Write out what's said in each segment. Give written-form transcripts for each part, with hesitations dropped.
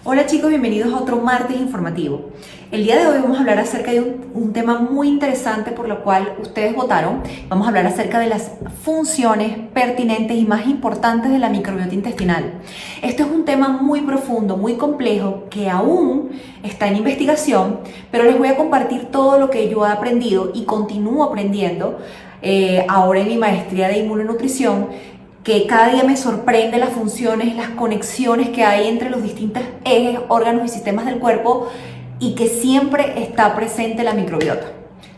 Hola chicos, bienvenidos a otro martes informativo. El día de hoy vamos a hablar acerca de un tema muy interesante por lo cual ustedes votaron. Vamos a hablar acerca de las funciones pertinentes y más importantes de la microbiota intestinal. Esto es un tema muy profundo, muy complejo, que aún está en investigación, pero les voy a compartir todo lo que yo he aprendido y continúo aprendiendo ahora en mi maestría de inmunonutrición, que cada día me sorprende las funciones, las conexiones que hay entre los distintos ejes, órganos y sistemas del cuerpo y que siempre está presente la microbiota.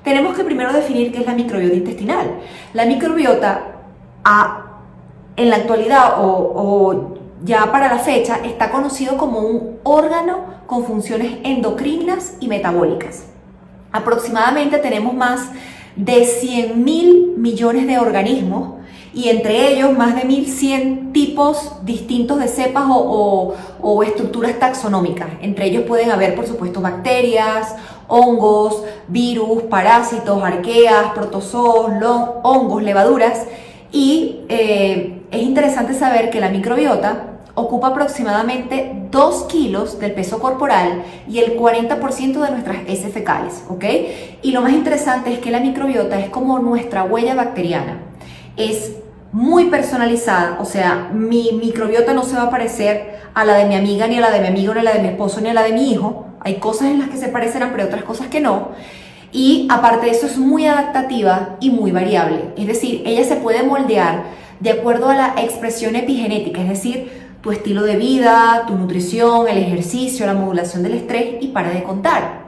Tenemos que primero definir qué es la microbiota intestinal. La microbiota en la actualidad o ya para la fecha está conocido como un órgano con funciones endocrinas y metabólicas. Aproximadamente tenemos más de 100.000 millones de organismos y entre ellos más de 1.100 tipos distintos de cepas o estructuras taxonómicas. Entre ellos pueden haber, por supuesto, bacterias, hongos, virus, parásitos, arqueas, protozoos, hongos, levaduras. Y es interesante saber que la microbiota ocupa aproximadamente 2 kilos del peso corporal y el 40% de nuestras heces fecales, ¿ok? Y lo más interesante es que la microbiota es como nuestra huella bacteriana. Es muy personalizada, o sea, mi microbiota no se va a parecer a la de mi amiga, ni a la de mi amigo, ni a la de mi esposo, ni a la de mi hijo. Hay cosas en las que se parecen, pero hay otras cosas que no. Y aparte de eso es muy adaptativa y muy variable. Es decir, ella se puede moldear de acuerdo a la expresión epigenética, es decir, tu estilo de vida, tu nutrición, el ejercicio, la modulación del estrés y para de contar.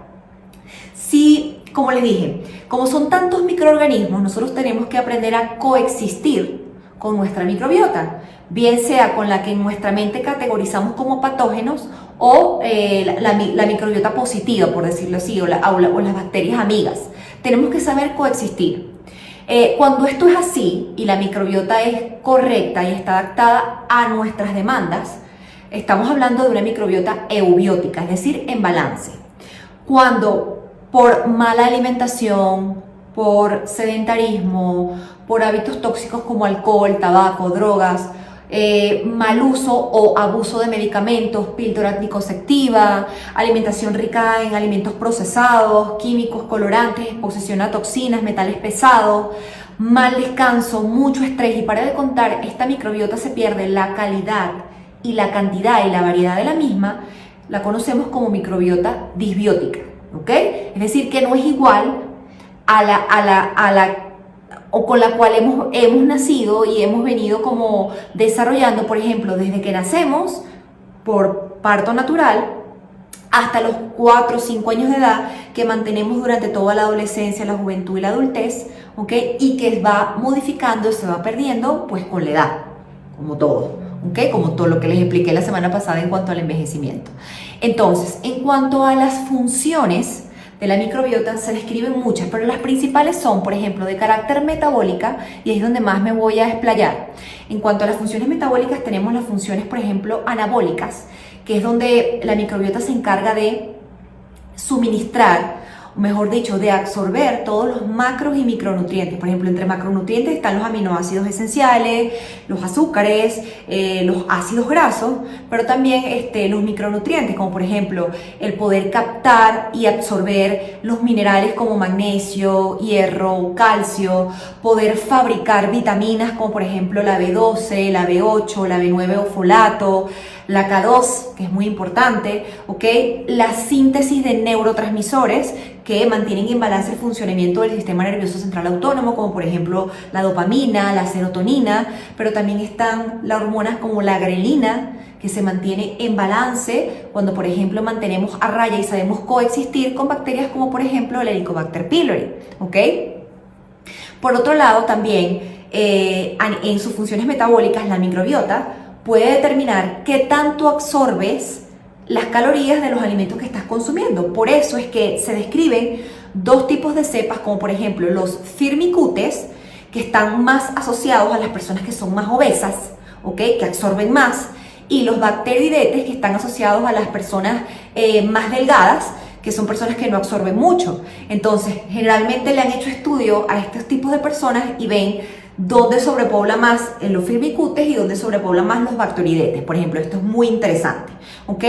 Sí, como les dije, como son tantos microorganismos, nosotros tenemos que aprender a coexistir con nuestra microbiota, bien sea con la que en nuestra mente categorizamos como patógenos o la microbiota positiva, por decirlo así, o las bacterias amigas. Tenemos que saber coexistir. Cuando esto es así y la microbiota es correcta y está adaptada a nuestras demandas, estamos hablando de una microbiota eubiótica, es decir, en balance. Cuando por mala alimentación, por sedentarismo, por hábitos tóxicos como alcohol, tabaco, drogas, mal uso o abuso de medicamentos, píldora anticonceptiva, alimentación rica en alimentos procesados, químicos, colorantes, exposición a toxinas, metales pesados, mal descanso, mucho estrés y para de contar, esta microbiota se pierde la calidad y la cantidad y la variedad de la misma, la conocemos como microbiota disbiótica, ¿ok? Es decir, que no es igual o con la cual hemos nacido y hemos venido como desarrollando, por ejemplo, desde que nacemos por parto natural hasta los 4 o 5 años de edad que mantenemos durante toda la adolescencia, la juventud y la adultez, ¿ok? Y que va modificando y se va perdiendo pues con la edad, como todo, ¿ok? Como todo lo que les expliqué la semana pasada en cuanto al envejecimiento. Entonces, en cuanto a las funciones de la microbiota se describen muchas, pero las principales son, por ejemplo, de carácter metabólica, y es donde más me voy a explayar. En cuanto a las funciones metabólicas, tenemos las funciones, por ejemplo, anabólicas, que es donde la microbiota se encarga de suministrar, o mejor dicho, de absorber todos los macros y micronutrientes. Por ejemplo, entre macronutrientes están los aminoácidos esenciales, los azúcares, los ácidos grasos, pero también los micronutrientes, como por ejemplo el poder captar y absorber los minerales como magnesio, hierro, calcio, poder fabricar vitaminas como por ejemplo la B12, la B8, la B9 o folato, la K2, que es muy importante, ¿ok? La síntesis de neurotransmisores que mantienen en balance el funcionamiento del sistema nervioso central autónomo, como por ejemplo la dopamina, la serotonina, pero también están las hormonas como la grelina, que se mantiene en balance cuando por ejemplo mantenemos a raya y sabemos coexistir con bacterias como por ejemplo el Helicobacter pylori, ¿ok? Por otro lado también en sus funciones metabólicas la microbiota puede determinar qué tanto absorbes las calorías de los alimentos que estás consumiendo. Por eso es que se describen dos tipos de cepas, como por ejemplo los firmicutes, que están más asociados a las personas que son más obesas, ¿ok? Que absorben más, y los bacteridetes, que están asociados a las personas más delgadas, que son personas que no absorben mucho. Entonces, generalmente le han hecho estudio a estos tipos de personas y ven dónde sobrepobla más los firmicutes y dónde sobrepobla más los bacteroidetes. Por ejemplo, esto es muy interesante, ¿ok?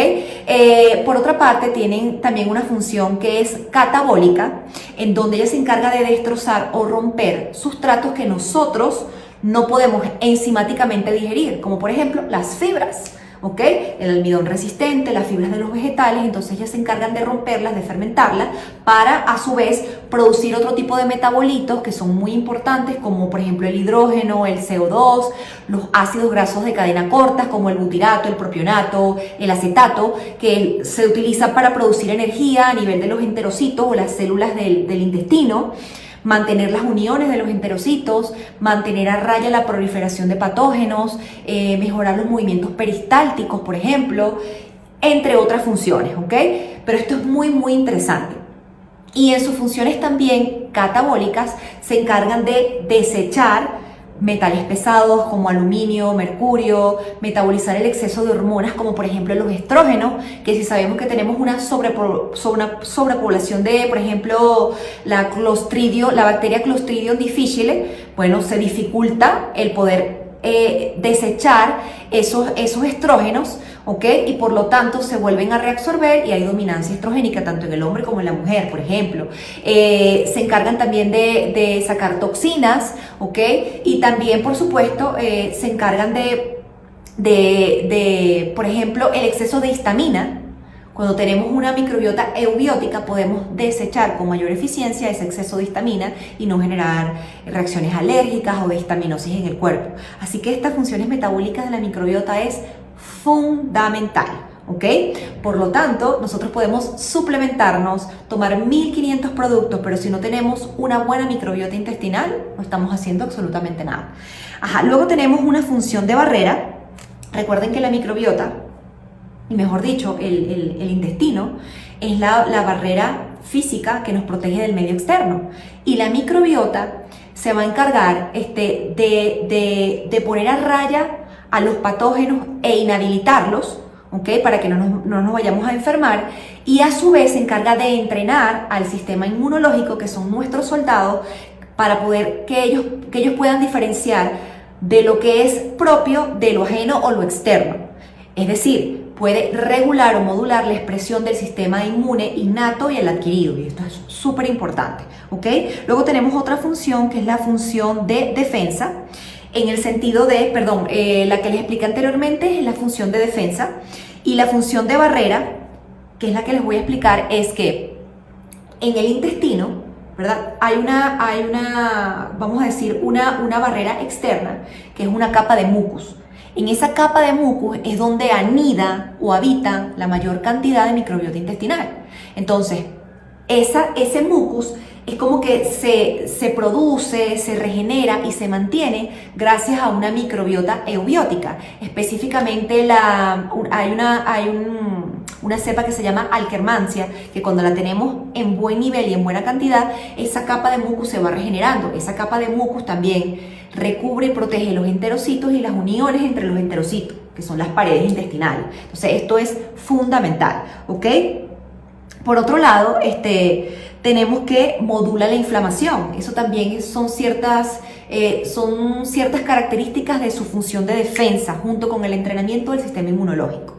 Por otra parte, tienen también una función que es catabólica, en donde ella se encarga de destrozar o romper sustratos que nosotros no podemos enzimáticamente digerir, como por ejemplo las fibras. ¿Ok? El almidón resistente, las fibras de los vegetales, entonces ellas se encargan de romperlas, de fermentarlas, para a su vez producir otro tipo de metabolitos que son muy importantes, como por ejemplo el hidrógeno, el CO2, los ácidos grasos de cadena corta, como el butirato, el propionato, el acetato, que se utiliza para producir energía a nivel de los enterocitos o las células del intestino, mantener las uniones de los enterocitos, mantener a raya la proliferación de patógenos, mejorar los movimientos peristálticos, por ejemplo, entre otras funciones, ¿ok? Pero esto es muy, muy interesante. Y en sus funciones también catabólicas se encargan de desechar metales pesados como aluminio, mercurio, metabolizar el exceso de hormonas como por ejemplo los estrógenos, que si sabemos que tenemos una sobrepoblación de, por ejemplo, la bacteria Clostridium difficile, bueno, se dificulta el poder desechar esos estrógenos, ¿ok? Y por lo tanto se vuelven a reabsorber y hay dominancia estrogénica tanto en el hombre como en la mujer, por ejemplo. Se encargan también de sacar toxinas, ¿ok? Y también, por supuesto, se encargan por ejemplo, el exceso de histamina. Cuando tenemos una microbiota eubiótica podemos desechar con mayor eficiencia ese exceso de histamina y no generar reacciones alérgicas o de histaminosis en el cuerpo. Así que estas funciones metabólicas de la microbiota es fundamental, ¿ok? Por lo tanto, nosotros podemos suplementarnos, tomar 1500 productos, pero si no tenemos una buena microbiota intestinal, no estamos haciendo absolutamente nada. Luego tenemos una función de barrera. Recuerden que la microbiota, y mejor dicho, el intestino, es la barrera física que nos protege del medio externo. Y la microbiota se va a encargar de poner a raya a los patógenos e inhabilitarlos, ¿ok? Para que no nos vayamos a enfermar. Y a su vez se encarga de entrenar al sistema inmunológico, que son nuestros soldados, para poder que ellos puedan diferenciar de lo que es propio de lo ajeno o lo externo. Es decir, puede regular o modular la expresión del sistema inmune innato y el adquirido, y esto es súper importante, ¿ok? Luego tenemos otra función que es la función de defensa, en el sentido de, la que les expliqué anteriormente es la función de defensa, y la función de barrera, que es la que les voy a explicar, es que en el intestino, ¿verdad? Hay una, vamos a decir, una barrera externa, que es una capa de mucus. En esa capa de mucus es donde anida o habita la mayor cantidad de microbiota intestinal. Entonces, ese mucus es como que se produce, se regenera y se mantiene gracias a una microbiota eubiótica. Específicamente hay una cepa que se llama Alkermansia, que cuando la tenemos en buen nivel y en buena cantidad, esa capa de mucus se va regenerando. Esa capa de mucus también recubre y protege los enterocitos y las uniones entre los enterocitos, que son las paredes intestinales. Entonces, esto es fundamental, ¿ok? Por otro lado, tenemos que modula la inflamación. Eso también son ciertas características de su función de defensa, junto con el entrenamiento del sistema inmunológico.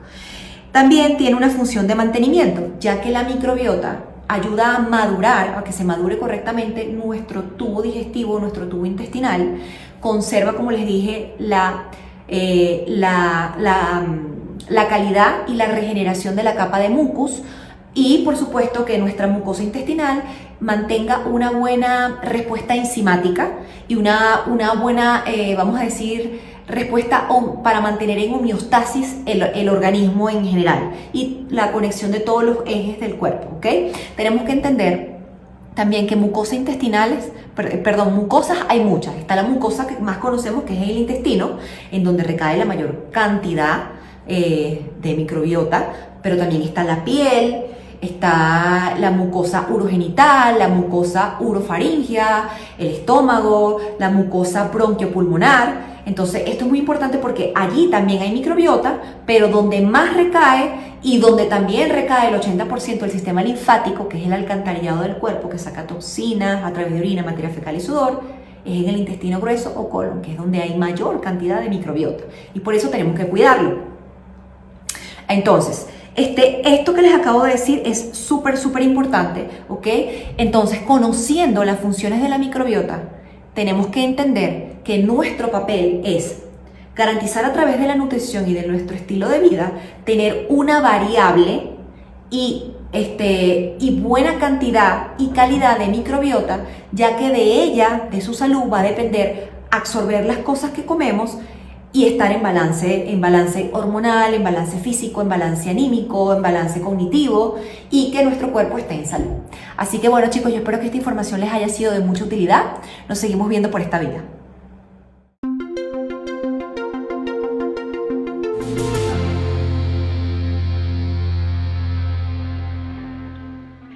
También tiene una función de mantenimiento, ya que la microbiota ayuda a madurar, a que se madure correctamente nuestro tubo digestivo, nuestro tubo intestinal, conserva, como les dije, la calidad y la regeneración de la capa de mucus, y por supuesto que nuestra mucosa intestinal mantenga una buena respuesta enzimática y una buena, vamos a decir, respuesta para mantener en homeostasis el organismo en general y la conexión de todos los ejes del cuerpo, ¿ok? Tenemos que entender también que mucosas hay muchas. Está la mucosa que más conocemos, que es el intestino, en donde recae la mayor cantidad de microbiota, pero también está la piel, está la mucosa urogenital, la mucosa urofaringea, el estómago, la mucosa bronquiopulmonar. Entonces, esto es muy importante porque allí también hay microbiota, pero donde más recae y donde también recae el 80% del sistema linfático, que es el alcantarillado del cuerpo que saca toxinas a través de orina, materia fecal y sudor, es en el intestino grueso o colon, que es donde hay mayor cantidad de microbiota. Y por eso tenemos que cuidarlo. Entonces, esto que les acabo de decir es súper importante, ¿ok? Entonces, conociendo las funciones de la microbiota, tenemos que entender que nuestro papel es garantizar a través de la nutrición y de nuestro estilo de vida, tener una variable y buena cantidad y calidad de microbiota, ya que de ella, de su salud, va a depender absorber las cosas que comemos y estar en balance hormonal, en balance físico, en balance anímico, en balance cognitivo y que nuestro cuerpo esté en salud. Así que bueno chicos, yo espero que esta información les haya sido de mucha utilidad. Nos seguimos viendo por esta vía.